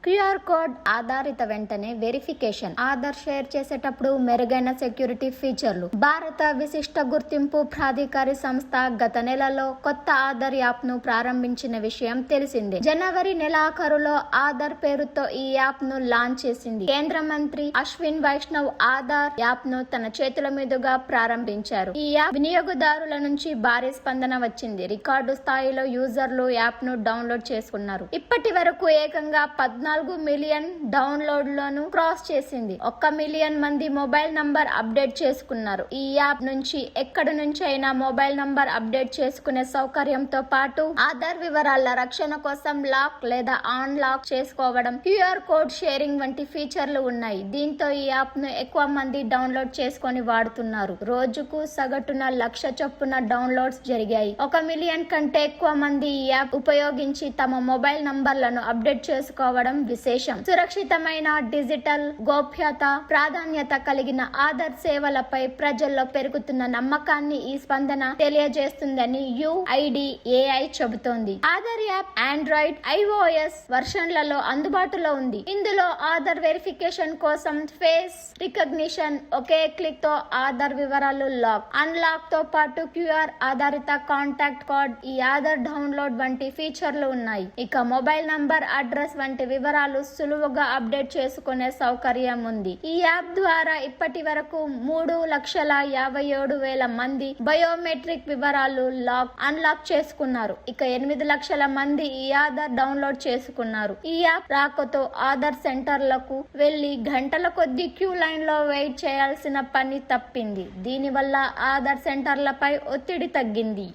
QR code ఆధారిత వెంటనే verification, Aadhaar share చేసేటప్పుడు మెరుగైన సెక్యూరిటీ ఫీచర్లు. భారత విశిష్ట గుర్తింపు ప్రాధికారి సంస్థ గత నెలలో కొత్త ఆధార్ యాప్ ను ప్రారంభించిన విషయం తెలిసిందే. జనవరి నెలాఖరులో ఆధార్ పేరుతో ఈ యాప్ ను లాంచ్ చేసింది. కేంద్ర మంత్రి అశ్విన్ వైష్ణవ్ ఆధార్ యాప్ ను తన చేతుల మీదుగా ప్రారంభించారు. ఈ యాప్ వినియోగదారుల నుంచి భారీ స్పందన వచ్చింది. రికార్డు స్థాయిలో యూజర్లు యాప్ ను డౌన్లోడ్ చేసుకున్నారు. ఇప్పటి వరకు ఏకంగా 14 మిలియన్ డౌన్లోడ్లను క్రాస్ చేసింది. 1 మిలియన్ మంది మొబైల్ నంబర్ అప్డేట్ చేసుకున్నారు. ఈ యాప్ నుంచి ఎక్కడి నుంచి అయినా మొబైల్ నంబర్ అప్డేట్ చేసుకునే సౌకర్యంతో పాటు ఆధార్ వివరాల రక్షణ కోసం లాక్ లేదా ఆన్ లాక్ చేసుకోవడం, క్యూఆర్ కోడ్ షేరింగ్ వంటి ఫీచర్లు ఉన్నాయి. దీంతో ఈ యాప్ ను ఎక్కువ మంది డౌన్లోడ్ చేసుకొని వాడుతున్నారు. రోజుకు సగటున 1,00,000 చొప్పున డౌన్లోడ్స్ జరిగాయి. 1 మిలియన్ కంటే ఎక్కువ మంది ఈ యాప్ ఉపయోగించి తమ మొబైల్ నంబర్లను అప్డేట్ చేసుకోవడం విశేషం. సురక్షితమైన డిజిటల్ గోప్యత, ప్రాధాన్యత కలిగిన ఆధార్ సేవలపై ప్రజల్లో పెరుగుతున్న నమ్మకాన్ని ఈ స్పందన తెలియజేస్తుందని UIDAI చెబుతోంది. ఆధార్ యాప్ ఆండ్రాయిడ్, iOS వర్షన్లలో అందుబాటులో ఉంది. ఇందులో ఆధార్ వెరిఫికేషన్ కోసం ఫేస్ రికగ్నిషన్, ఒకే క్లిక్ తో ఆధార్ వివరాలు లాక్, అన్లాక్ తో పాటు క్యూఆర్ ఆధారిత కాంటాక్ట్ కార్డ్, ఈ ఆధార్ డౌన్లోడ్ వంటి ఫీచర్లు ఉన్నాయి. ఇక మొబైల్ నంబర్, అడ్రస్ వంటి వివరాలు సులువుగా అప్డేట్ చేసుకునే సౌకర్యం ఉంది. ఈ యాప్ ద్వారా ఇప్పటి వరకు 3,57,000 మంది బయోమెట్రిక్ వివరాలు అన్లాక్ చేసుకున్నారు. ఇక 8 లక్షల మంది ఈ ఆధార్ డౌన్లోడ్ చేసుకున్నారు. ఈ యాప్ రాకతో ఆధార్ సెంటర్లకు వెళ్లి గంటల కొద్దీ క్యూ లైన్ లో వెయిట్ చేయాల్సిన పని తప్పింది. దీనివల్ల ఆధార్ సెంటర్లపై ఒత్తిడి తగ్గింది.